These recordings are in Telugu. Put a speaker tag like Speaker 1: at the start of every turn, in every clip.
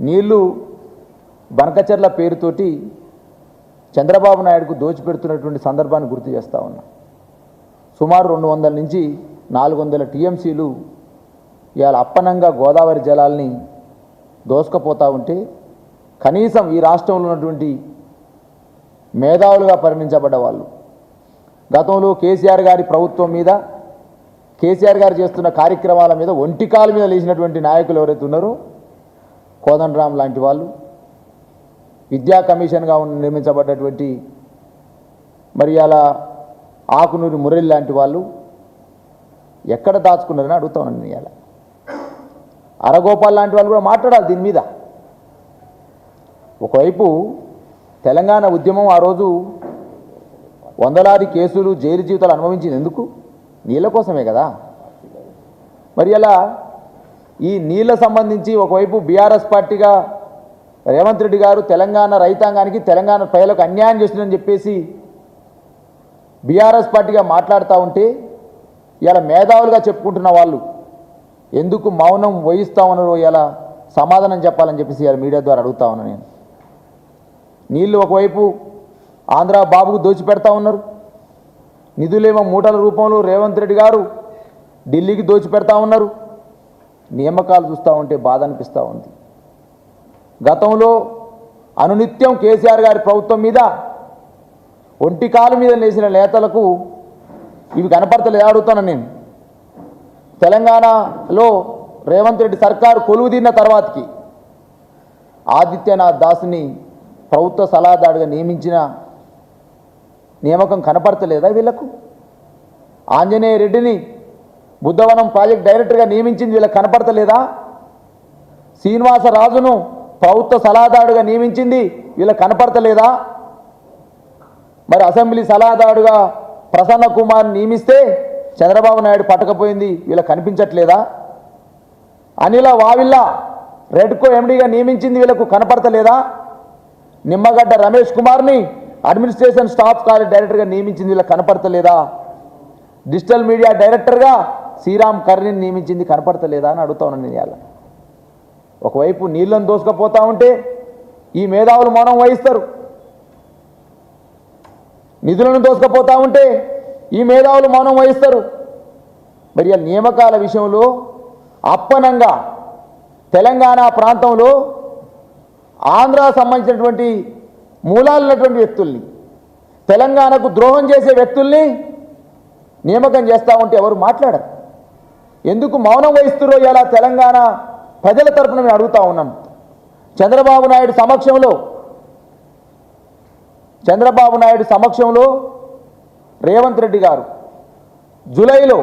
Speaker 1: నీళ్లు బనకచెర్ల పేరుతోటి చంద్రబాబు నాయుడుకు దోచిపెడుతున్నటువంటి సందర్భాన్ని గుర్తు చేస్తూ ఉన్నా. సుమారు 200 నుంచి 400 టీఎంసీలు ఇవాళ అప్పనంగా గోదావరి జలాల్ని దోసుకపోతూ ఉంటే కనీసం ఈ రాష్ట్రంలో ఉన్నటువంటి మేధావులుగా పరిగణించబడ్డ వాళ్ళు గతంలో కేసీఆర్ గారి ప్రభుత్వం మీద కేసీఆర్ గారు చేస్తున్న కార్యక్రమాల మీద ఒంటికాల మీద లేచినటువంటి నాయకులు ఎవరైతే ఉన్నారో కోదండరాం లాంటి వాళ్ళు, విద్యా కమిషన్గా నిర్మించబడ్డటువంటి మరి అలా ఆకునూరి మురళి లాంటి వాళ్ళు ఎక్కడ దాచుకున్నారని అడుగుతా ఉన్నాను. నేను ఇలా అరగోపాల్ లాంటి వాళ్ళు కూడా మాట్లాడాలి దీని మీద. ఒకవైపు తెలంగాణ ఉద్యమం ఆ రోజు వందలాది కేసులు, జైలు జీవితాలు అనుభవించింది ఎందుకు? నీళ్ళ కోసమే కదా. మరి అలా ఈ నీళ్ళ సంబంధించి ఒకవైపు బీఆర్ఎస్ పార్టీగా రేవంత్ రెడ్డి గారు తెలంగాణ రైతాంగానికి, తెలంగాణ ప్రజలకు అన్యాయం చేస్తుందని చెప్పేసి బీఆర్ఎస్ పార్టీగా మాట్లాడుతూ ఉంటే ఇలా మేధావులుగా చెప్పుకుంటున్న వాళ్ళు ఎందుకు మౌనం వహిస్తూ ఉన్నారో ఇలా సమాధానం చెప్పాలని చెప్పేసి ఇలా మీడియా ద్వారా అడుగుతా ఉన్నాను నేను. నీళ్ళు ఒకవైపు ఆంధ్ర బాబుకు దోచిపెడతా ఉన్నారు, నిధులేమో మూటల రూపంలో రేవంత్ రెడ్డి గారు ఢిల్లీకి దోచిపెడతా ఉన్నారు. నియామకాలు చూస్తూ ఉంటే బాధ అనిపిస్తూ ఉంది. గతంలో అనునిత్యం కేసీఆర్ గారి ప్రభుత్వం మీద ఒంటికాలు మీద లేచిన నేతలకు ఇవి కనపడతలేదు అడుగుతాను నేను. తెలంగాణలో రేవంత్ రెడ్డి సర్కారు కొలువుదీరిన తర్వాతకి ఆదిత్యనాథ్ దాస్ని ప్రభుత్వ సలహాదారుగా నియమించిన నియామకం కనపడతలేదా వీళ్లకు? ఆంజనేయ రెడ్డిని బుద్ధవనం ప్రాజెక్ట్ డైరెక్టర్గా నియమించింది వీళ్ళకి కనపడతలేదా? శ్రీనివాసరాజును ప్రభుత్వ సలహాదారుగా నియమించింది వీళ్ళకి కనపడతలేదా? మరి అసెంబ్లీ సలహాదారుగా ప్రసన్న కుమార్ నియమిస్తే చంద్రబాబు నాయుడు పట్టకపోయింది వీళ్ళకి కనిపించట్లేదా? అనిల వావిల్లా రెడ్కో ఎండీగా నియమించింది వీళ్ళకు కనపడతలేదా? నిమ్మగడ్డ రమేష్ కుమార్ని అడ్మినిస్ట్రేషన్ స్టాఫ్ కాలేజ్ డైరెక్టర్గా నియమించింది వీళ్ళకి కనపడతలేదా? డిజిటల్ మీడియా డైరెక్టర్గా శ్రీరామ్ కర్ణిని నియమించింది కనపడతలేదా అని అడుగుతా ఉన్నాను నేను. ఇవాళ ఒకవైపు నీళ్ళను దోసుకపోతా ఉంటే ఈ మేధావులు మౌనం వహిస్తారు, నిధులను దోసుకపోతా ఉంటే ఈ మేధావులు మౌనం వహిస్తారు. మరి ఆ నియామకాల విషయంలో అప్పనంగా తెలంగాణ ప్రాంతంలో ఆంధ్ర సంబంధించినటువంటి మూలాలున్నటువంటి వ్యక్తుల్ని, తెలంగాణకు ద్రోహం చేసే వ్యక్తుల్ని నియామకం చేస్తూ ఉంటే ఎవరు మాట్లాడరు. ఎందుకు మౌనం వహిస్తురో ఇలా తెలంగాణ ప్రజల తరఫున మేము అడుగుతా ఉన్నాం. చంద్రబాబు నాయుడు సమక్షంలో రేవంత్ రెడ్డి గారు జూలైలో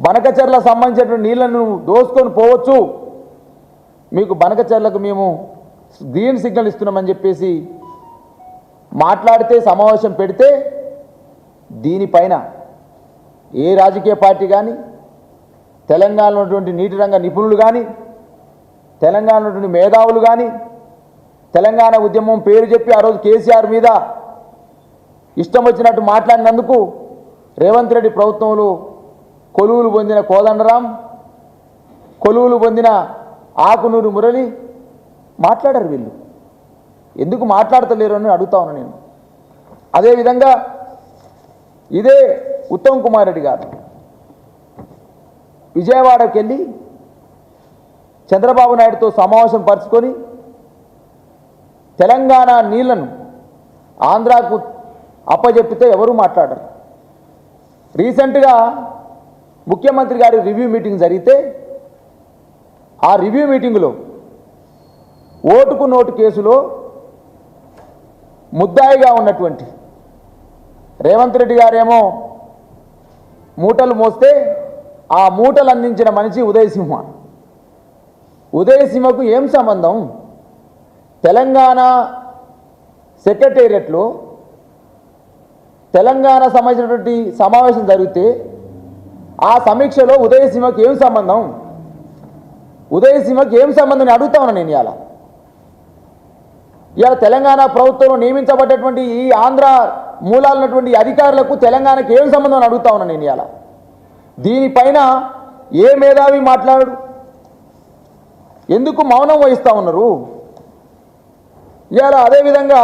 Speaker 1: బనకచెర్ల సంబంధించినటువంటి నీళ్లను దోసుకొని పోవచ్చు, మీకు బనకచెర్లకు మేము గ్రీన్ సిగ్నల్ ఇస్తున్నామని చెప్పేసి మాట్లాడితే, సమావేశం పెడితే దీనిపైన ఏ రాజకీయ పార్టీ కానీ, తెలంగాణలో ఉన్నటువంటి నీటి రంగ నిపుణులు కానీ, తెలంగాణలో ఉన్నటువంటి మేధావులు కానీ, తెలంగాణ ఉద్యమం పేరు చెప్పి ఆ రోజు కేసీఆర్ మీద ఇష్టం వచ్చినట్టు మాట్లాడినందుకు రేవంత్ రెడ్డి ప్రభుత్వంలో కొలువులు పొందిన కోదండరాం, కొలువులు పొందిన ఆకునూరి మురళి మాట్లాడారు. వీళ్ళు ఎందుకు మాట్లాడతలేరు అని అడుగుతా ఉన్నాను నేను. అదేవిధంగా ఇదే ఉత్తమ్ కుమార్ రెడ్డి గారు విజయవాడకి వెళ్ళి చంద్రబాబు నాయుడుతో సమావేశం పరుచుకొని తెలంగాణ నీళ్లను ఆంధ్రాకు అప్పజెప్పితే ఎవరు మాట్లాడరు. రీసెంట్గా ముఖ్యమంత్రి గారి రివ్యూ మీటింగ్ జరిగితే ఆ రివ్యూ మీటింగులో ఓటుకు నోటు కేసులో ముద్దాయిగా ఉన్నటువంటి రేవంత్ రెడ్డి గారేమో మూటలు మోస్తే ఆ మూటలు అందించిన మనిషి ఉదయసింహ. ఉదయసింహకు ఏం సంబంధం? తెలంగాణ సెక్రటేరియట్లో తెలంగాణ సంబంధించినటువంటి సమావేశం జరిగితే ఆ సమీక్షలో ఉదయసింహకి ఏం సంబంధం? ఉదయసింహకి ఏం సంబంధం అని అడుగుతా ఉన్నాను నేను. ఇవాళ తెలంగాణ ప్రభుత్వంలో నియమించబడ్డటువంటి ఈ ఆంధ్ర మూలాలున్నటువంటి అధికారులకు తెలంగాణకి ఏం సంబంధం అని అడుగుతా ఉన్నాను నేను. దీనిపైన ఏ మేధావి మాట్లాడు? ఎందుకు మౌనం వహిస్తూ ఉన్నారు? ఇవాళ అదేవిధంగా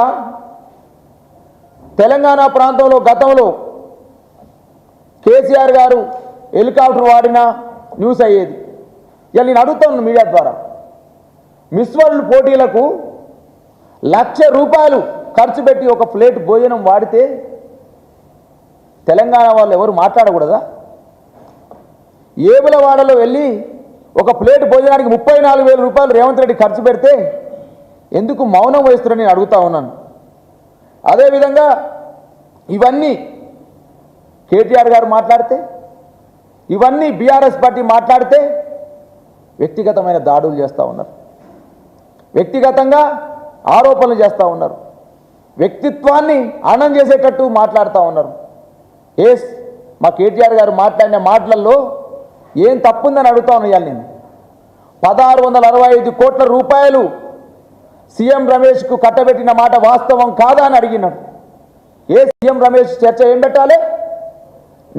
Speaker 1: తెలంగాణ ప్రాంతంలో గతంలో కేసీఆర్ గారు హెలికాప్టర్ వాడిన న్యూస్ అయ్యేది. ఇవాళ నేను అడుగుతాను మీడియా ద్వారా, మిస్ వరల్డ్ పోటీలకు ₹1,00,000 ఖర్చు పెట్టి ఒక ప్లేట్ భోజనం వాడితే తెలంగాణ వాళ్ళు ఎవరు మాట్లాడకూడదా? ఏములవాడలో వెళ్ళి ఒక ప్లేట్ భోజనానికి ₹34,000 రేవంత్ రెడ్డి ఖర్చు పెడితే ఎందుకు మౌనం వహిస్తున్నారని నేను అడుగుతా ఉన్నాను. అదేవిధంగా ఇవన్నీ కేటీఆర్ గారు మాట్లాడితే, ఇవన్నీ బీఆర్ఎస్ పార్టీ మాట్లాడితే వ్యక్తిగతమైన దాడులు చేస్తూ ఉన్నారు, వ్యక్తిగతంగా ఆరోపణలు చేస్తూ ఉన్నారు, వ్యక్తిత్వాన్ని హననం చేసేటట్టు మాట్లాడుతూ ఉన్నారు. మా కేటీఆర్ గారు మాట్లాడిన మాటలలో ఏం తప్పుందని అడుగుతా ఉన్నాను. నేను 1665 కోట్ల రూపాయలు సీఎం రమేష్కు కట్టబెట్టిన మాట వాస్తవం కాదా అని అడిగినాడు. సీఎం రమేష్ చర్చ ఏం పెట్టాలి?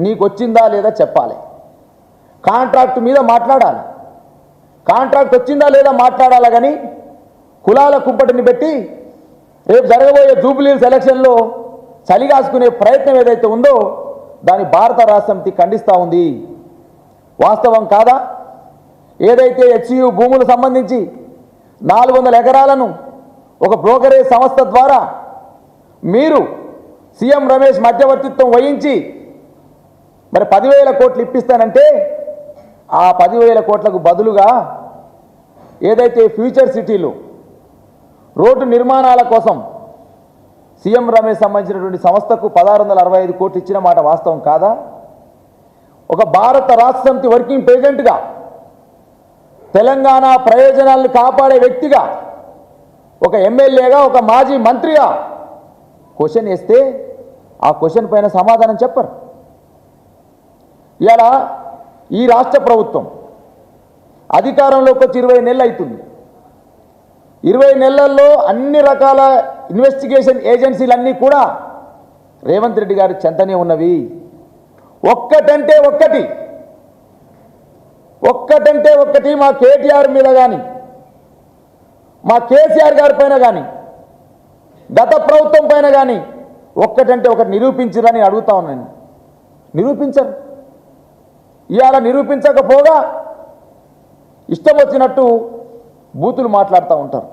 Speaker 1: నీకు వచ్చిందా లేదా చెప్పాలి, కాంట్రాక్ట్ మీద మాట్లాడాలి, కాంట్రాక్ట్ వచ్చిందా లేదా మాట్లాడాలి. కానీ కులాల కుంపటిని పెట్టి రేపు జరగబోయే జూబ్లీహిల్స్ ఎలక్షన్లో చలిగాసుకునే ప్రయత్నం ఏదైతే ఉందో దాన్ని భారత రాష్ట్ర సమితి ఖండిస్తూ ఉంది. వాస్తవం కాదా? ఏదైతే హెచ్యు భూములకు సంబంధించి 400 ఎకరాలను ఒక బ్రోకరేజ్ సంస్థ ద్వారా మీరు సీఎం రమేష్ మధ్యవర్తిత్వం వహించి మరి 10,000 కోట్లు ఇప్పిస్తానంటే ఆ 10,000 కోట్లకు బదులుగా ఏదైతే ఫ్యూచర్ సిటీలు రోడ్డు నిర్మాణాల కోసం సీఎం రమేష్ సంబంధించినటువంటి సంస్థకు 1665 కోట్లు ఇచ్చిన మాట వాస్తవం కాదా? ఒక భారత రాష్ట్ర సమితి వర్కింగ్ ప్రెసిడెంట్గా, తెలంగాణ ప్రయోజనాలను కాపాడే వ్యక్తిగా, ఒక ఎమ్మెల్యేగా, ఒక మాజీ మంత్రిగా క్వశ్చన్ వేస్తే ఆ క్వశ్చన్ పైన సమాధానం చెప్పరు. ఇవాళ ఈ రాష్ట్ర ప్రభుత్వం అధికారంలోకి వచ్చి 20 నెలలు అవుతుంది. 20 నెలల్లో అన్ని రకాల ఇన్వెస్టిగేషన్ ఏజెన్సీలన్నీ కూడా రేవంత్ రెడ్డి గారి చెంతనే ఉన్నవి. ఒక్కటంటే ఒక్కటి మా కేటీఆర్ మీద కానీ, మా కేసీఆర్ గారి పైన కానీ, గత ప్రభుత్వం పైన కానీ ఒక్కటంటే ఒకటి నిరూపించరని అడుగుతా ఉన్నాను. నిరూపించరు. ఇవాళ నిరూపించకపోగా ఇష్టం వచ్చినట్టు బూతులు మాట్లాడుతూ ఉంటారు.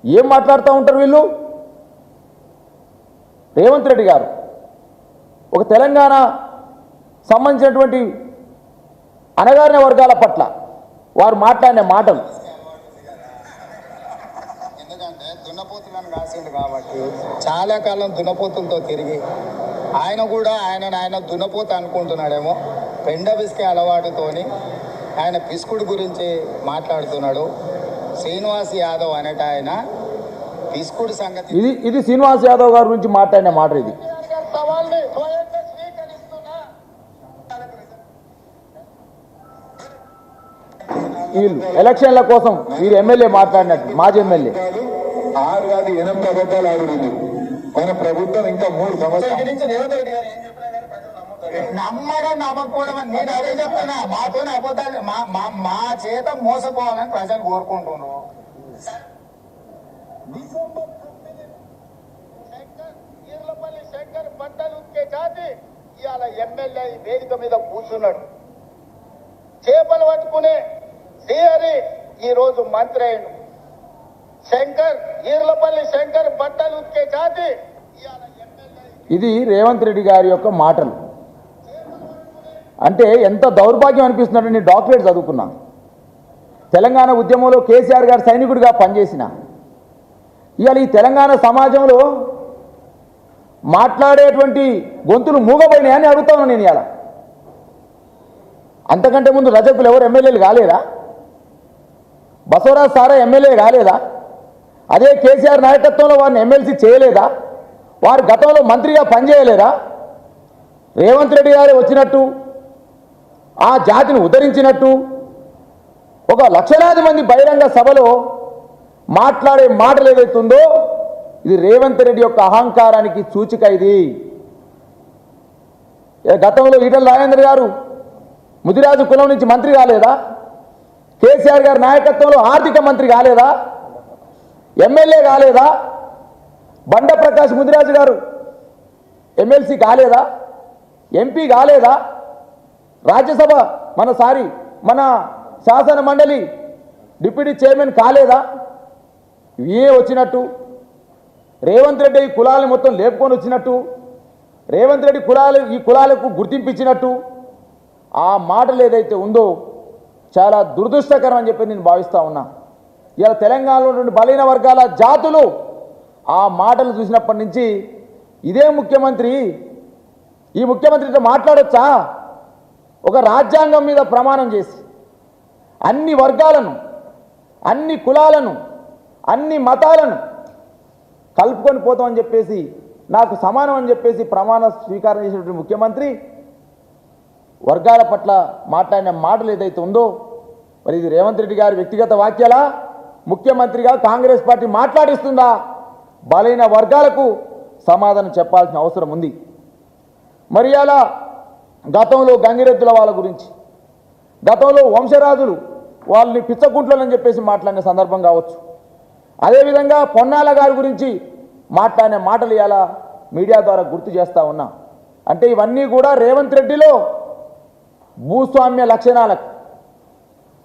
Speaker 1: ఏం మాట్లాడుతూ ఉంటారు వీళ్ళు? రేవంత్ రెడ్డి గారు ఒక తెలంగాణ సంబంధించినటువంటి అణగారిన వర్గాల పట్ల వారు మాట్లాడిన మాటలు,
Speaker 2: ఎందుకంటే దున్నపోతులను కాసిండు కాబట్టి చాలా కాలం దున్నపోతులతో తిరిగి ఆయన కూడా ఆయన దున్నపోత అనుకుంటున్నాడేమో. పెండ పిసికే అలవాటుతోని ఆయన పిసుకుడు గురించి మాట్లాడుతున్నాడు. శ్రీనివాస్ యాదవ్ అనేట ఆయన పిసుకుడు సంగతి
Speaker 1: ఇది శ్రీనివాస్ యాదవ్ గారి గురించి మాట్లాడిన మాట. ఇది వీళ్ళు ఎలక్షన్ల కోసం వీరు ఎమ్మెల్యే మాట్లాడినట్టు, మాజీ ఎమ్మెల్యే
Speaker 3: 6 కాదు 8 అబద్ధాలు ఆడుతుంది మన ప్రభుత్వం. ఇంకా 3 సంవత్సరాల
Speaker 2: నమ్మడం నమ్మకపోవడం నేను అదే చెప్తున్నా. మాతో అబద్ధాలు మా చేత మోసపోవాలని ప్రజలు కోరుకుంటున్నారు. శంకర్ బట్టలు ఉతికే జాతి ఇవాళ ఎమ్మెల్యే వేదిక మీద కూర్చున్నాడు. చేపలు పట్టుకునే శ్రీహరి ఈ రోజు మంత్రి అయ్యాడు. ఈర్లపల్లి శంకర్ బట్టలు ఉతికే జాతి ఇవాళ ఎమ్మెల్యే.
Speaker 1: ఇది రేవంత్ రెడ్డి గారి యొక్క మాటలు. అంటే ఎంత దౌర్భాగ్యం అనిపిస్తుందంటే, నేను డాక్టరేట్ చదువుకున్నా, తెలంగాణ ఉద్యమంలో కేసీఆర్ గారు సైనికుడిగా పనిచేసిన, ఇవాళ ఈ తెలంగాణ సమాజంలో మాట్లాడేటువంటి గొంతులు మూగపోయినాయని అడుగుతా ఉన్నాను నేను. ఇవాళ అంతకంటే ముందు రజకులు ఎవరు ఎమ్మెల్యేలు కాలేదా? బసవరాజ్ సారా ఎమ్మెల్యే కాలేదా? అదే కేసీఆర్ నాయకత్వంలో వారిని ఎమ్మెల్సీ చేయలేదా? వారు గతంలో మంత్రిగా పనిచేయలేదా? రేవంత్ రెడ్డి గారే వచ్చినట్టు, ఆ జాతిని ఉద్ధరించినట్టు ఒక లక్షలాది మంది బహిరంగ సభలో మాట్లాడే మాటలు ఏదైతుందో ఇది రేవంత్ రెడ్డి యొక్క అహంకారానికి సూచిక. ఇది గతంలో ఈటల రాజేంద్ర గారు ముదిరాజు కులం నుంచి మంత్రి కాలేదా? కేసీఆర్ గారి నాయకత్వంలో ఆర్థిక మంత్రి కాలేదా? ఎమ్మెల్యే కాలేదా? బండ ప్రకాష్ ముదిరాజు గారు ఎమ్మెల్సీ కాలేదా? ఎంపీ కాలేదా? రాజ్యసభ మన శాసన మండలి డిప్యూటీ చైర్మన్ కాలేదా? ఇవే వచ్చినట్టు రేవంత్ రెడ్డి ఈ కులాలను మొత్తం లేపుకొని వచ్చినట్టు, రేవంత్ రెడ్డి ఈ కులాలకు గుర్తింపించినట్టు ఆ మాటలు ఏదైతే ఉందో చాలా దురదృష్టకరం అని చెప్పి నేను భావిస్తూ ఉన్నా. ఇలా తెలంగాణలో నుండి బలైన వర్గాల జాతులు ఆ మాటలు చూసినప్పటి నుంచి ఇదే ముఖ్యమంత్రి, ఈ ముఖ్యమంత్రితో మాట్లాడొచ్చా? ఒక రాజ్యాంగం మీద ప్రమాణం చేసి అన్ని వర్గాలను, అన్ని కులాలను, అన్ని మతాలను కలుపుకొని పోతామని చెప్పేసి, నాకు సమానం అని చెప్పేసి ప్రమాణ స్వీకారం చేసినటువంటి ముఖ్యమంత్రి వర్గాల పట్ల మాట్లాడిన మాటలు ఏదైతే ఉందో, మరి ఇది రేవంత్ రెడ్డి గారి వ్యక్తిగత వాక్యాలా, ముఖ్యమంత్రిగా కాంగ్రెస్ పార్టీ మాట్లాడిస్తుందా? బలైన వర్గాలకు సమాధానం చెప్పాల్సిన అవసరం ఉంది. మరి అలా గతంలో గంగిరెద్దుల వాళ్ళ గురించి, గతంలో వంశరాజులు వాళ్ళని పిచ్చకుంట్లని చెప్పేసి మాట్లాడిన సందర్భం కావచ్చు, అదేవిధంగా పొన్నాల గారి గురించి మాట్లాడిన మాటలు ఇలా మీడియా ద్వారా గుర్తు చేస్తూ ఉన్నా. అంటే ఇవన్నీ కూడా రేవంత్ రెడ్డిలో భూస్వామ్య లక్షణాలకు,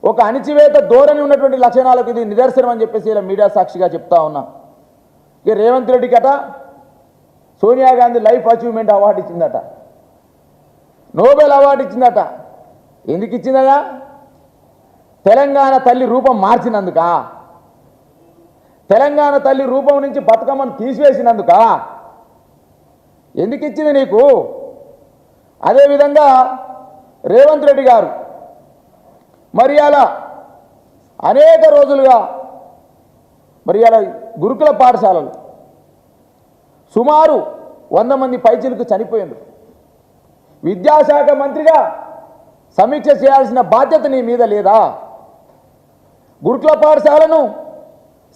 Speaker 1: ఒక అణిచివేత ధోరణి ఉన్నటువంటి లక్షణాలకు ఇది నిదర్శనం అని చెప్పేసి ఇలా మీడియా సాక్షిగా చెప్తా ఉన్నా. ఇక రేవంత్ రెడ్డికి అట Sonia Gandhi life achievement award ఇచ్చిందట, నోబెల్ అవార్డు ఇచ్చిందట. ఎందుకు ఇచ్చిందగా? తెలంగాణ తల్లి రూపం మార్చినందుక, తెలంగాణ తల్లి రూపం నుంచి బతుకమ్మను తీసివేసినందుక ఎందుకు ఇచ్చింది నీకు? అదేవిధంగా రేవంత్ రెడ్డి గారు మరి అలా అనేక రోజులుగా మరి అలా గురుకుల పాఠశాలలు సుమారు 100 మంది పైచిలకు చనిపోయింది. విద్యాశాఖ మంత్రిగా సమీక్ష చేయాల్సిన బాధ్యత నీ మీద లేదా? గురుకుల పాఠశాలను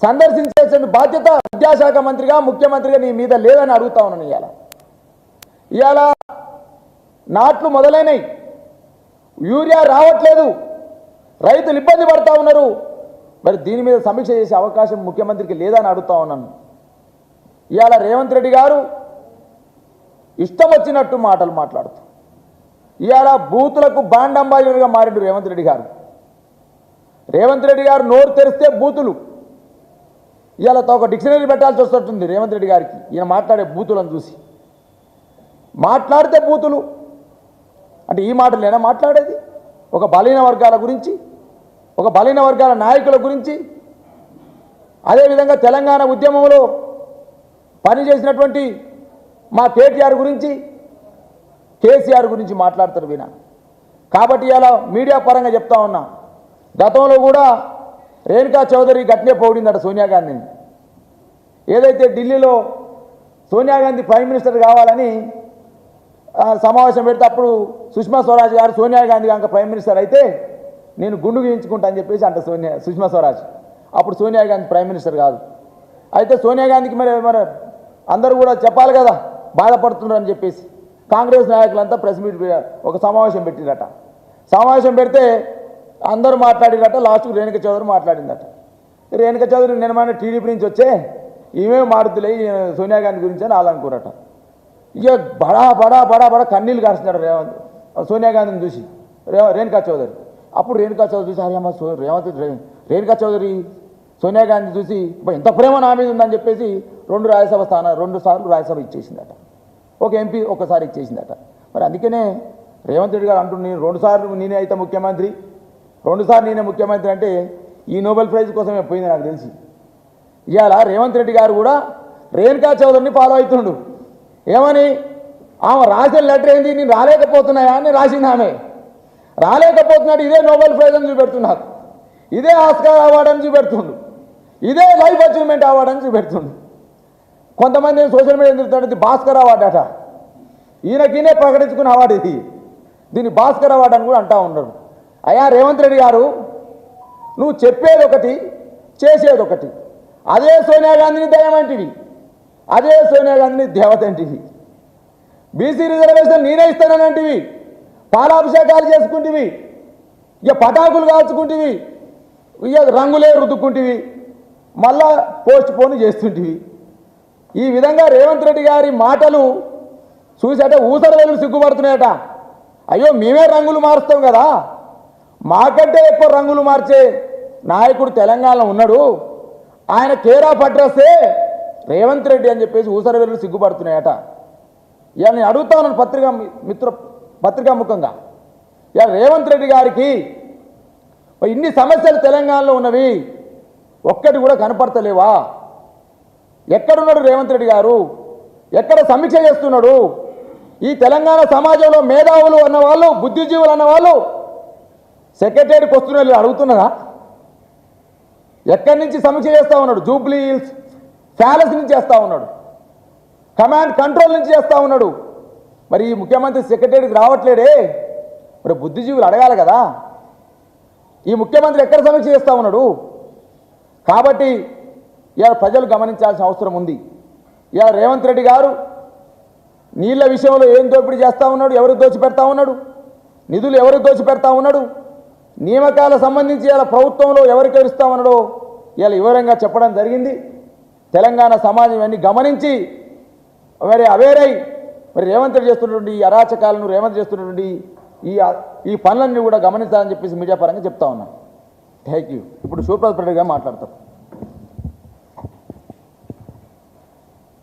Speaker 1: సందర్శించాల్సిన బాధ్యత విద్యాశాఖ మంత్రిగా, ముఖ్యమంత్రిగా నీ మీద లేదని అడుగుతా ఉన్నాను. ఇవాళ నాట్లు మొదలైనవి, యూరియా రావట్లేదు, రైతులు ఇబ్బంది పడతా ఉన్నారు. మరి దీని మీద సమీక్ష చేసే అవకాశం ముఖ్యమంత్రికి లేదని అడుగుతా ఉన్నాను. ఇవాళ రేవంత్ రెడ్డి గారు ఇష్టం వచ్చినట్టు మాటలు మాట్లాడుతూ ఇవాళ బూతులకు బాండ్ అంబాసిడర్గా మారిండు రేవంత్ రెడ్డి గారు. రేవంత్ రెడ్డి గారు నోరు తెరిస్తే బూతులు, ఇవాళ ఒక డిక్షనరీ పెట్టాల్సి వస్తుంది రేవంత్ రెడ్డి గారికి. ఈయన మాట్లాడే బూతులను చూసి మాట్లాడితే బూతులు అంటే ఈ మాటలేనా మాట్లాడేది? ఒక బలహీన వర్గాల గురించి, ఒక బలహీన వర్గాల నాయకుల గురించి, అదేవిధంగా తెలంగాణ ఉద్యమంలో పనిచేసినటువంటి మా కేటీఆర్ గురించి, కేసీఆర్ గురించి మాట్లాడతారు వినా. కాబట్టి ఇలా మీడియా పరంగా చెప్తా ఉన్నా, గతంలో కూడా రేణుకా చౌదరి గట్టినే పొగిడిందట సోనియా గాంధీని. ఏదైతే ఢిల్లీలో సోనియా గాంధీ ప్రైమ్ మినిస్టర్ కావాలని సమావేశం పెడితే అప్పుడు సుష్మా స్వరాజ్ గారు సోనియా గాంధీ కనుక ప్రైమ్ మినిస్టర్ అయితే నేను గుండు గీయించుకుంటా అని చెప్పేసి అంట సుష్మా స్వరాజ్. అప్పుడు సోనియా గాంధీ ప్రైమ్ మినిస్టర్ కాదు. అయితే సోనియా గాంధీకి మరి అందరూ కూడా చెప్పాలి కదా బాధపడుతున్నారు అని చెప్పేసి కాంగ్రెస్ నాయకులంతా ప్రెస్ మీట్ ఒక సమావేశం పెట్టిరట. సమావేశం పెడితే అందరూ మాట్లాడిరట. లాస్ట్కు రేణుకా చౌదరి మాట్లాడిందట. రేణుకా చౌదరి నేను టీడీపీ నుంచి వచ్చే ఇవే మారుతులే సోనియా గాంధీ గురించి అని వాళ్ళనుకోరట. ఇక బడా బడా బడా బడా కన్నీళ్ళు కాస్తున్నాడు సోనియా గాంధీని చూసి రేణుకా చౌదరి. అప్పుడు రేణుకా చౌదరి చూసి అమ్మ రేణుకా చౌదరి సోనియా గాంధీ చూసి ఎంత ప్రేమ నా మీద ఉందని చెప్పేసి 2 సార్లు రాజ్యసభ ఇచ్చేసిందట. ఒక ఎంపీ ఒకసారి ఇచ్చేసిందట. మరి అందుకనే రేవంత్ రెడ్డి గారు అంటున్నారు, 2 సార్లు నేనే అయితే ముఖ్యమంత్రి, 2 సార్లు నేనే ముఖ్యమంత్రి అంటే ఈ నోబెల్ ప్రైజ్ కోసమే పోయింది నాకు తెలిసి. ఇవాళ రేవంత్ రెడ్డి గారు కూడా రేణుకా చౌదరిని ఫాలో అవుతుండు. ఏమని? ఆమె రాసిన లెటర్ ఏంది, నేను రాలేకపోతున్నాయా అని రాసింది. ఆమె రాలేకపోతున్నాడు, ఇదే నోబెల్ ప్రైజ్ అని చూపెడుతున్నారు, ఇదే ఆస్కార్ అవార్డు అని చూపెడుతుండు, ఇదే లైఫ్ అచీవ్మెంట్ అవార్డు అని చూపెడుతుండు. కొంతమంది సోషల్ మీడియా తిరుగుతాడు భాస్కర్ అవార్డు అట. ఈయనకినే ప్రకటించుకున్న అవార్డు ఇది, దీన్ని భాస్కర్ అవార్డు అని కూడా అంటూ ఉన్నారు. అయ్యా రేవంత్ రెడ్డి గారు, నువ్వు చెప్పేది ఒకటి చేసేది ఒకటి. అదే సోనియా గాంధీని దయమంటివి, అదే సోనియా గాంధీని దేవత అంటివి. బీసీ రిజర్వేషన్ నేనే ఇస్తానంటివి, పాలాభిషేకాలు చేసుకుంటేవి, ఇక పటాకులు కాల్చుకుంటేవి, ఇక రంగులే రుద్దుకుంటివి, మళ్ళా పోస్ట్ పోన్ చేస్తుంటివి. ఈ విధంగా రేవంత్ రెడ్డి గారి మాటలు చూసాట ఊసర వెలుగు సిగ్గుపడుతున్నాయట. అయ్యో మేమే రంగులు మారుస్తాం కదా, మాకంటే ఎక్కువ రంగులు మార్చే నాయకుడు తెలంగాణలో ఉన్నాడు, ఆయన కేర్ ఆఫ్ అడ్రస్సే రేవంత్ రెడ్డి అని చెప్పేసి ఊసర వెలుగు సిగ్గుపడుతున్నాయట. ఇక నేను అడుగుతా ఉన్నాను పత్రికాముఖంగా, ఇక రేవంత్ రెడ్డి గారికి ఇన్ని సమస్యలు తెలంగాణలో ఉన్నవి, ఒక్కటి కూడా కనపడతలేవా? ఎక్కడున్నాడు రేవంత్ రెడ్డి గారు? ఎక్కడ సమీక్ష చేస్తున్నాడు? ఈ తెలంగాణ సమాజంలో మేధావులు అన్నవాళ్ళు, బుద్ధిజీవులు అన్నవాళ్ళు సెక్రటరీకి వస్తున్న అడుగుతున్నారా? ఎక్కడి నుంచి సమీక్ష చేస్తూ ఉన్నాడు? జూబ్లీ హిల్స్ ప్యాలెస్ నుంచి చేస్తూ ఉన్నాడు, కమాండ్ కంట్రోల్ నుంచి చేస్తూ ఉన్నాడు. మరి ఈ ముఖ్యమంత్రి సెక్రటరీకి రావట్లేడే, మరి బుద్ధిజీవులు అడగాలి కదా, ఈ ముఖ్యమంత్రి ఎక్కడ సమీక్ష చేస్తూ ఉన్నాడు? కాబట్టి ఇవాళ ప్రజలు గమనించాల్సిన అవసరం ఉంది. ఇవాళ రేవంత్ రెడ్డి గారు నీళ్ల విషయంలో ఏం దోపిడీ చేస్తూ ఉన్నాడు, ఎవరికి దోచిపెడతా ఉన్నాడు, నిధులు ఎవరికి దోచిపెడతా ఉన్నాడు, నియామకాల సంబంధించి ఇవాళ ప్రభుత్వంలో ఎవరికి ఇస్తా ఉన్నాడో ఇవాళ వివరంగా చెప్పడం జరిగింది. తెలంగాణ సమాజం ఇవన్నీ గమనించి మరి అవేరై మరి రేవంత్ రెడ్డి చేస్తున్నటువంటి ఈ అరాచకాలను, రేవంత్ చేస్తున్నటువంటి ఈ పనులన్నీ కూడా గమనించాలని చెప్పేసి మీడియా పరంగా చెప్తా ఉన్నాను. Thank you. ఇప్పుడు శివప్రసాద్ రెడ్డి గారు మాట్లాడతారు.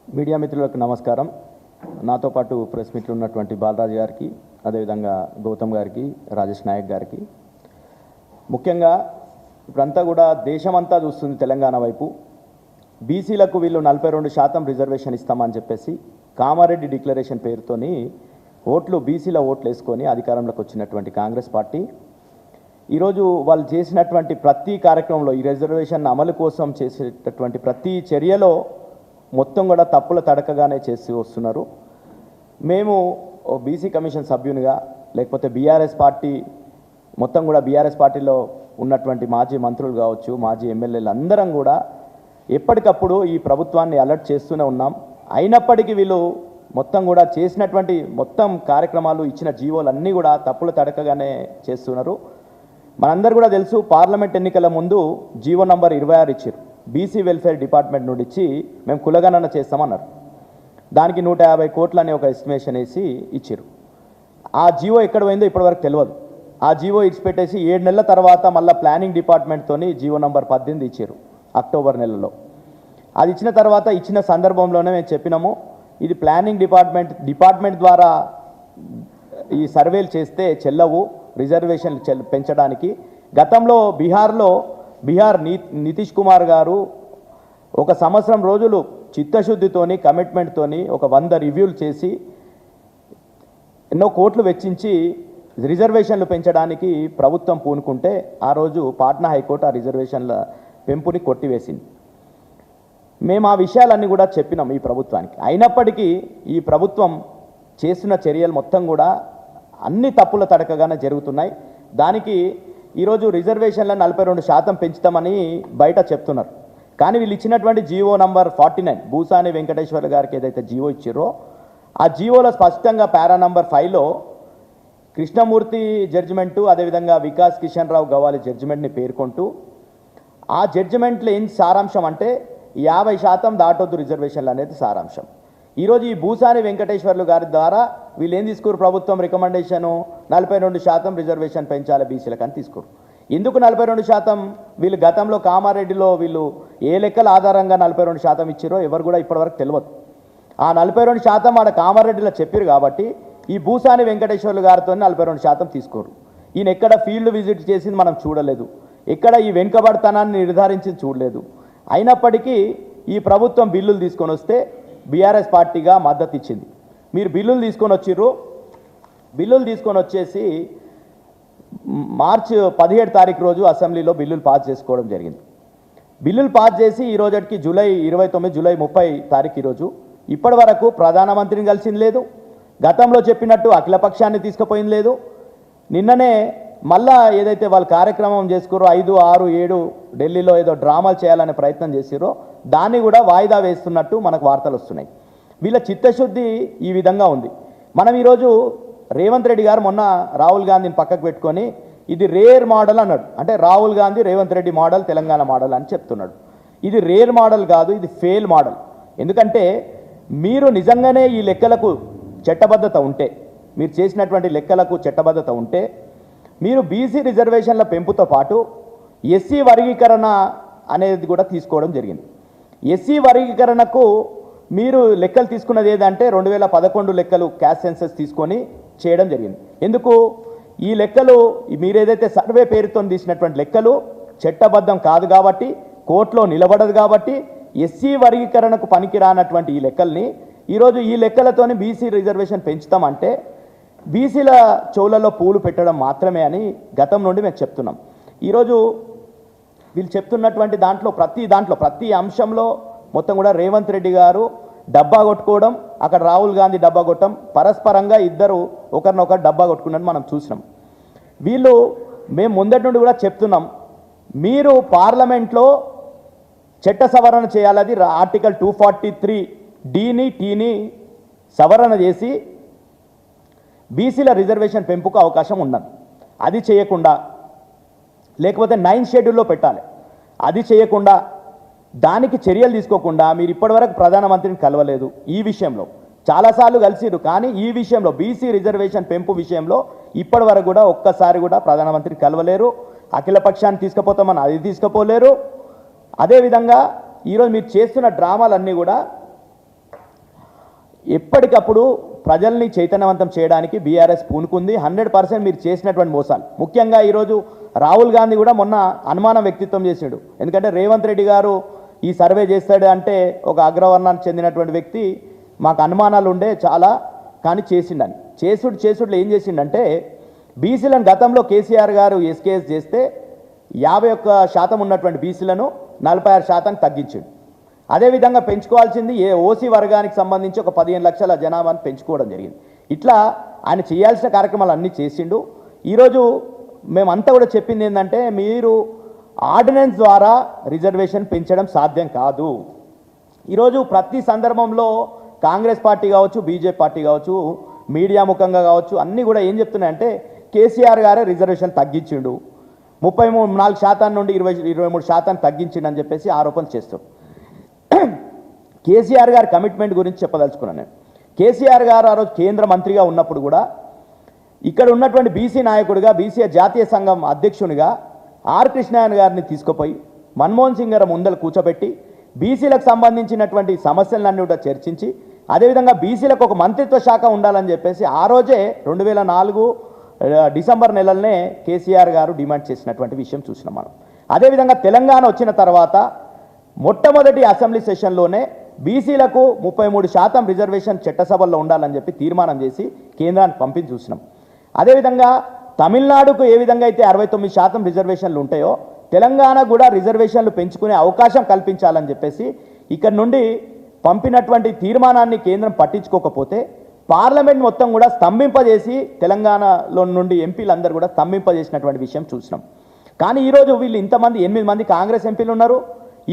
Speaker 4: మీడియా మిత్రులకు నమస్కారం. నాతో పాటు ప్రెస్ మీట్లో ఉన్నటువంటి బాలరాజు గారికి, అదేవిధంగా గౌతమ్ గారికి, రాజేష్ నాయక్ గారికి, ముఖ్యంగా ఇప్పుడంతా కూడా దేశమంతా చూస్తుంది తెలంగాణ వైపు. బీసీలకు వీళ్ళు 42% రిజర్వేషన్ ఇస్తామని చెప్పేసి కామారెడ్డి డిక్లరేషన్ పేరుతోని బీసీల ఓట్లు వేసుకొని అధికారంలోకి వచ్చినటువంటి కాంగ్రెస్ పార్టీ ఈరోజు వాళ్ళు చేసినటువంటి ప్రతి కార్యక్రమంలో, ఈ రిజర్వేషన్ అమలు కోసం చేసేటటువంటి ప్రతి చర్యలో మొత్తం కూడా తప్పుల తడకగానే చేసి వస్తున్నారు. మేము బీసీ కమిషన్ సభ్యునిగా, లేకపోతే బీఆర్ఎస్ పార్టీ మొత్తం కూడా బీఆర్ఎస్ పార్టీలో ఉన్నటువంటి మాజీ మంత్రులు కావచ్చు, మాజీ ఎమ్మెల్యేలు అందరం కూడా ఎప్పటికప్పుడు ఈ ప్రభుత్వాన్ని అలర్ట్ చేస్తూనే ఉన్నాం. అయినప్పటికీ వీళ్ళు మొత్తం కూడా చేసినటువంటి మొత్తం కార్యక్రమాలు, ఇచ్చిన జీవోలు అన్నీ కూడా తప్పుల తడకగానే చేస్తున్నారు. మనందరూ కూడా తెలుసు, పార్లమెంట్ ఎన్నికల ముందు జీవో నంబర్ 26 ఇచ్చారు. బీసీ వెల్ఫేర్ డిపార్ట్మెంట్ నుండి ఇచ్చి మేము కులగణన చేస్తామన్నారు. దానికి 150 కోట్లని ఒక ఎస్టిమేషన్ వేసి ఇచ్చారు. ఆ జీవో ఎక్కడ పోయిందో ఇప్పటివరకు తెలియదు. ఆ జీవో ఇచ్చిపెట్టేసి 7 నెలల తర్వాత మళ్ళీ ప్లానింగ్ డిపార్ట్మెంట్తోని జీవో నంబర్ 18 ఇచ్చారు అక్టోబర్ నెలలో. అది ఇచ్చిన తర్వాత ఇచ్చిన సందర్భంలోనే మేము చెప్పినాము, ఇది ప్లానింగ్ డిపార్ట్మెంట్ ద్వారా ఈ సర్వేలు చేస్తే చెల్లవు, రిజర్వేషన్ పెంచడానికి. గతంలో బీహార్ నితీష్ కుమార్ గారు 1 సంవత్సరం రోజులు చిత్తశుద్ధితోని, కమిట్మెంట్తోని 100 రివ్యూలు చేసి ఎన్నో కోట్లు వెచ్చించి రిజర్వేషన్లు పెంచడానికి ప్రభుత్వం పూనుకుంటే ఆ రోజు పాట్నా హైకోర్టు ఆ రిజర్వేషన్ల పెంపుని కొట్టివేసింది. మేము ఆ విషయాలన్నీ కూడా చెప్పినాం ఈ ప్రభుత్వానికి. అయినప్పటికీ ఈ ప్రభుత్వం చేస్తున్న చర్యలు మొత్తం కూడా అన్ని తప్పుల తడకగానే జరుగుతున్నాయి. దానికి ఈరోజు రిజర్వేషన్లను 42% పెంచుతామని బయట చెప్తున్నారు. కానీ వీళ్ళు ఇచ్చినటువంటి జీవో నంబర్ 49 భూసాని వెంకటేశ్వర గారికి ఏదైతే జీవో ఇచ్చారో ఆ జీవోలో స్పష్టంగా పారా నంబర్ 5లో కృష్ణమూర్తి జడ్జిమెంటు, అదేవిధంగా వికాస్ కిషన్ రావు గవాలి జడ్జిమెంట్ని పేర్కొంటూ ఆ జడ్జిమెంట్లో ఏం సారాంశం అంటే 50% దాటొద్దు రిజర్వేషన్లు అనేది సారాంశం. ఈరోజు ఈ భూసాని వెంకటేశ్వర్లు గారి ద్వారా వీళ్ళు ఏం తీసుకోరు, ప్రభుత్వం రికమెండేషను 42% రిజర్వేషన్ పెంచాలి బీసీలకు అని తీసుకోరు. ఎందుకు 42%? వీళ్ళు గతంలో కామారెడ్డిలో వీళ్ళు ఏ లెక్కల ఆధారంగా 42% ఇచ్చారో ఎవరు కూడా ఇప్పటివరకు తెలియదు. ఆ 42% ఆడ కామారెడ్డిలో చెప్పారు కాబట్టి ఈ భూసాని వెంకటేశ్వర్లు గారితో 42% తీసుకోరు. ఈయన ఎక్కడ ఫీల్డ్ విజిట్ చేసింది మనం చూడలేదు, ఎక్కడ ఈ వెనుకబడతనాన్ని నిర్ధారించింది చూడలేదు. అయినప్పటికీ ఈ ప్రభుత్వం బిల్లులు తీసుకొని వస్తే బీఆర్ఎస్ పార్టీగా మద్దతు ఇచ్చింది. మీరు బిల్లులు తీసుకొని వచ్చిర్రు, బిల్లులు తీసుకొని వచ్చేసి మార్చి 17 తారీఖు రోజు అసెంబ్లీలో బిల్లులు పాస్ చేసుకోవడం జరిగింది. బిల్లులు పాస్ చేసి ఈ రోజుకి జూలై 29, జూలై 30 తారీఖు ఈరోజు ఇప్పటి వరకు ప్రధానమంత్రిని కలిసింది లేదు, గతంలో చెప్పినట్టు అఖిలపక్షాన్ని తీసుకుపోయింది లేదు. నిన్ననే మళ్ళా ఏదైతే వాళ్ళు కార్యక్రమం చేసుకురో 5, 6, 7 ఢిల్లీలో ఏదో డ్రామాలు చేయాలనే ప్రయత్నం చేసిరో దాన్ని కూడా వాయిదా వేస్తున్నట్టు మనకు వార్తలు వస్తున్నాయి. వీళ్ళ చిత్తశుద్ధి ఈ విధంగా ఉంది. మనం ఈరోజు రేవంత్ రెడ్డి గారు మొన్న రాహుల్ గాంధీని పక్కకు పెట్టుకొని ఇది రేర్ మోడల్ అన్నాడు. అంటే రాహుల్ గాంధీ రేవంత్ రెడ్డి మోడల్ తెలంగాణ మోడల్ అని చెప్తున్నాడు. ఇది రేర్ మోడల్ కాదు, ఇది ఫెయిల్ మోడల్. ఎందుకంటే మీరు నిజంగానే ఈ లెక్కలకు చట్టబద్ధత ఉంటే, మీరు చేసినటువంటి లెక్కలకు చట్టబద్ధత ఉంటే, మీరు బీసీ రిజర్వేషన్ల పెంపుతో పాటు ఎస్సీ వర్గీకరణ అనేది కూడా తీసుకోవడం జరిగింది. ఎస్సీ వర్గీకరణకు మీరు లెక్కలు తీసుకున్నది ఏదంటే 2011 లెక్కలు క్యాస్ట్ సెన్సస్ తీసుకొని చేయడం జరిగింది. ఎందుకు ఈ లెక్కలు మీరేదైతే సర్వే పేరుతో తీసినటువంటి లెక్కలు చట్టబద్ధం కాదు కాబట్టి, కోర్టులో నిలబడదు కాబట్టి, ఎస్సీ వర్గీకరణకు పనికిరానటువంటి ఈ లెక్కల్ని ఈరోజు ఈ లెక్కలతోని బీసీ రిజర్వేషన్ పెంచుతామంటే బీసీల చెవులలో పూలు పెట్టడం మాత్రమే అని గతం నుండి మేము చెప్తున్నాం. ఈరోజు వీళ్ళు చెప్తున్నటువంటి ప్రతి అంశంలో మొత్తం కూడా రేవంత్ రెడ్డి గారు డబ్బా కొట్టుకోవడం, అక్కడ రాహుల్ గాంధీ డబ్బా కొట్టడం, పరస్పరంగా ఇద్దరు ఒకరినొకరు డబ్బా కొట్టుకున్నట్టు మనం చూసినాం. మేము ముందటి నుండి కూడా చెప్తున్నాం, మీరు పార్లమెంట్లో చట్ట సవరణ చేయాలి. అది ఆర్టికల్ 243 డీని టీని సవరణ చేసి బీసీల రిజర్వేషన్ పెంపుకు అవకాశం ఉన్నది. అది చేయకుండా, లేకపోతే 9th షెడ్యూల్లో పెట్టాలి. అది చేయకుండా, దానికి చర్యలు తీసుకోకుండా మీరు ఇప్పటివరకు ప్రధానమంత్రిని కలవలేదు. ఈ విషయంలో చాలాసార్లు కలిసిరు, కానీ ఈ విషయంలో బీసీ రిజర్వేషన్ పెంపు విషయంలో ఇప్పటివరకు కూడా ఒక్కసారి కూడా ప్రధానమంత్రిని కలవలేరు. అఖిల పక్షాన్ని తీసుకుపోతామని అది తీసుకుపోలేరు. అదేవిధంగా ఈరోజు మీరు చేస్తున్న డ్రామాలన్నీ కూడా ఎప్పటికప్పుడు ప్రజల్ని చైతన్యవంతం చేయడానికి బీఆర్ఎస్ పూనుకుంది. 100% మీరు చేసినటువంటి మోసాలు. ముఖ్యంగా ఈరోజు రాహుల్ గాంధీ కూడా మొన్న అనుమానం వ్యక్తిత్వం చేసాడు. ఎందుకంటే రేవంత్ రెడ్డి గారు ఈ సర్వే చేస్తాడు అంటే ఒక అగ్రవర్ణానికి చెందినటువంటి వ్యక్తి, మాకు అనుమానాలు ఉండే చాలా, కానీ చేసిండని. చేసుడులో ఏం చేసిండంటే బీసీలను గతంలో కేసీఆర్ గారు ఎస్కేఎస్ చేస్తే 51% ఉన్నటువంటి బీసీలను 46% తగ్గించాడు. అదేవిధంగా పెంచుకోవాల్సింది ఓసీ వర్గానికి సంబంధించి ఒక 15 లక్షల జనాభాను పెంచుకోవడం జరిగింది. ఇట్లా ఆయన చేయాల్సిన కార్యక్రమాలు అన్నీ చేసిండు. ఈరోజు మేమంతా కూడా చెప్పింది ఏంటంటే, మీరు ఆర్డినెన్స్ ద్వారా రిజర్వేషన్ పెంచడం సాధ్యం కాదు. ఈరోజు ప్రతి సందర్భంలో కాంగ్రెస్ పార్టీ కావచ్చు, బీజేపీ పార్టీ కావచ్చు, మీడియా ముఖంగా కావచ్చు, అన్నీ కూడా ఏం చెప్తున్నాయంటే కేసీఆర్ గారే రిజర్వేషన్ తగ్గించిండు, 34% నుండి 23% తగ్గించిండని చెప్పేసి ఆరోపణలు చేస్తారు. కేసీఆర్ గారి కమిట్మెంట్ గురించి చెప్పదలుచుకున్నాను నేను. కేసీఆర్ గారు ఆ రోజు కేంద్ర మంత్రిగా ఉన్నప్పుడు కూడా ఇక్కడ ఉన్నటువంటి బీసీ నాయకుడిగా, బీసీ జాతీయ సంఘం అధ్యక్షునిగా ఆర్ కృష్ణయ్య గారిని తీసుకుపోయి మన్మోహన్ సింగ్ గారి ముందర కూర్చోబెట్టి బీసీలకు సంబంధించినటువంటి సమస్యలన్నీ కూడా చర్చించి, అదేవిధంగా బీసీలకు ఒక మంత్రిత్వ శాఖ ఉండాలని చెప్పేసి ఆ రోజే 2004 డిసెంబర్ నెలలనే కేసీఆర్ గారు డిమాండ్ చేసినటువంటి విషయం చూసినాం మనం. అదేవిధంగా తెలంగాణ వచ్చిన తర్వాత మొట్టమొదటి అసెంబ్లీ సెషన్లోనే బీసీలకు 33% రిజర్వేషన్ చట్టసభల్లో ఉండాలని చెప్పి తీర్మానం చేసి కేంద్రానికి పంపించి చూసినాం. అదేవిధంగా తమిళనాడుకు ఏ విధంగా అయితే 69% రిజర్వేషన్లు ఉంటాయో తెలంగాణ కూడా రిజర్వేషన్లు పెంచుకునే అవకాశం కల్పించాలని చెప్పేసి ఇక్కడ నుండి పంపినటువంటి తీర్మానాన్ని కేంద్రం పట్టించుకోకపోతే పార్లమెంట్ మొత్తం కూడా స్తంభింపజేసి తెలంగాణలో నుండి ఎంపీలందరూ కూడా స్తంభింపజేసినటువంటి విషయం చూసినాం. కానీ ఈరోజు వీళ్ళు ఇంతమంది 8 మంది కాంగ్రెస్ ఎంపీలు ఉన్నారు.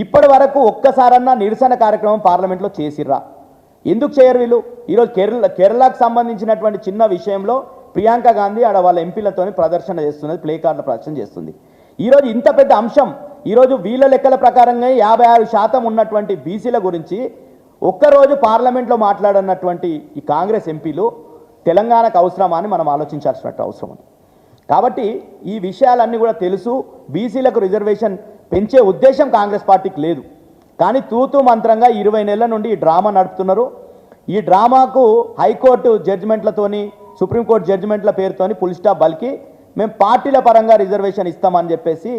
Speaker 4: ఇప్పటి వరకు ఒక్కసారన్నా నిరసన కార్యక్రమం పార్లమెంట్లో చేసిర్రా? ఎందుకు చేయరు వీళ్ళు? ఈరోజు కేరళకు సంబంధించినటువంటి చిన్న విషయంలో ప్రియాంక గాంధీ ఆడ వాళ్ళ ఎంపీలతోని ప్రదర్శన చేస్తున్నది, ప్లే కార్డుల ప్రదర్శన చేస్తుంది. ఈరోజు ఇంత పెద్ద అంశం, ఈరోజు వీళ్ళ లెక్కల ప్రకారంగా 56% ఉన్నటువంటి బీసీల గురించి ఒక్కరోజు పార్లమెంట్లో మాట్లాడన్నటువంటి ఈ కాంగ్రెస్ ఎంపీలు తెలంగాణకు అవసరమా అని మనం ఆలోచించాల్సినట్టు అవసరం ఉంది. కాబట్టి ఈ విషయాలన్నీ కూడా తెలుసు. బీసీలకు రిజర్వేషన్ పెంచే ఉద్దేశం కాంగ్రెస్ పార్టీకి లేదు. కానీ తూతూ మంత్రంగా 20 నెలల నుండి ఈ డ్రామా నడుపుతున్నారు. ఈ డ్రామాకు హైకోర్టు జడ్జిమెంట్లతోని, సుప్రీంకోర్టు జడ్జిమెంట్ల పేరుతోని ఫుల్ స్టాప్ బలికి మేము పార్టీల పరంగా రిజర్వేషన్ ఇస్తామని చెప్పేసి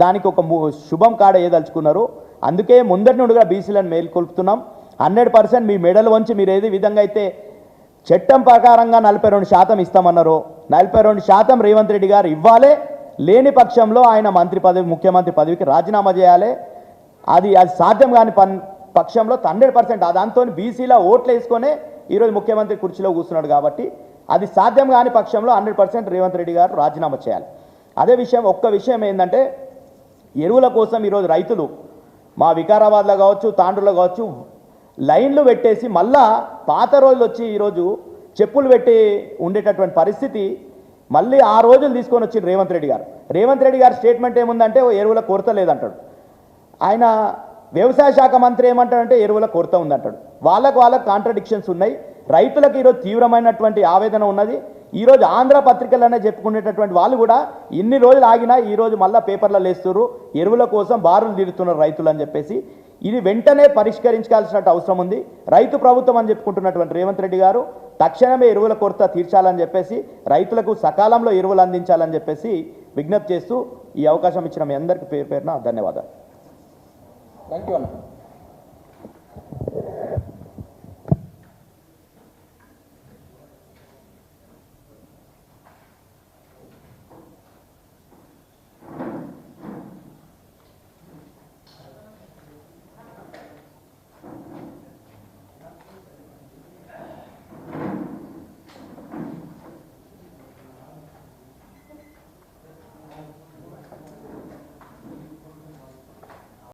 Speaker 4: దానికి ఒక శుభం కాడ ఏదలుచుకున్నారు. అందుకే ముందటి నుండి కూడా బీసీలను మేల్కొల్పుతున్నాం. 100% మీ మెడలు వంచి మీరు ఏది విధంగా అయితే చట్టం ప్రకారంగా 42% ఇస్తామన్నారో 42% రేవంత్ రెడ్డి గారు ఇవ్వాలి. లేని పక్షంలో ఆయన ముఖ్యమంత్రి పదవికి రాజీనామా చేయాలి. అది సాధ్యం కాని పక్షంలో 100% దాంతో బీసీలో ఓట్లు వేసుకొనే ఈరోజు ముఖ్యమంత్రి కుర్చీలో కూర్చున్నాడు. కాబట్టి అది సాధ్యం కాని పక్షంలో 100% రేవంత్ రెడ్డి గారు రాజీనామా చేయాలి. అదే విషయం, ఒక్క విషయం ఏంటంటే ఎరువుల కోసం ఈరోజు రైతులు మా వికారాబాద్లో కావచ్చు, తాండ్రులో కావచ్చు లైన్లు పెట్టేసి మళ్ళా పాత రోజులు వచ్చి ఈరోజు చెప్పులు పెట్టి ఉండేటటువంటి పరిస్థితి మళ్ళీ ఆ రోజులు తీసుకొని వచ్చింది రేవంత్ రెడ్డి గారు. రేవంత్ రెడ్డి గారి స్టేట్మెంట్ ఏముందంటే ఎరువుల కొరత లేదంటాడు. ఆయన వ్యవసాయ శాఖ మంత్రి ఏమంటాడంటే ఎరువుల కొరత ఉందంటాడు. వాళ్ళకు కాంట్రడిక్షన్స్ ఉన్నాయి. రైతులకు ఈరోజు తీవ్రమైనటువంటి ఆవేదన ఉన్నది. ఈరోజు ఆంధ్ర పత్రికలనే చెప్పుకునేటటువంటి వాళ్ళు కూడా ఇన్ని రోజులు ఆగినా ఈరోజు మళ్ళీ పేపర్లలో వేస్తున్నారు ఎరువుల కోసం బారులు తీరుతున్నారు రైతులు అని చెప్పేసి. ఇది వెంటనే పరిష్కరించాల్సిన అవసరం ఉంది. రైతు ప్రభుత్వం అని చెప్పుకుంటున్నటువంటి రేవంత్ రెడ్డి గారు తక్షణమే ఎరువుల కొరత తీర్చాలని చెప్పేసి, రైతులకు సకాలంలో ఎరువులు అందించాలని చెప్పేసి విజ్ఞప్తి చేస్తూ ఈ అవకాశం ఇచ్చిన మీ అందరికీ పేరు పేరున ధన్యవాదాలు.
Speaker 1: థ్యాంక్ యూ అన్న.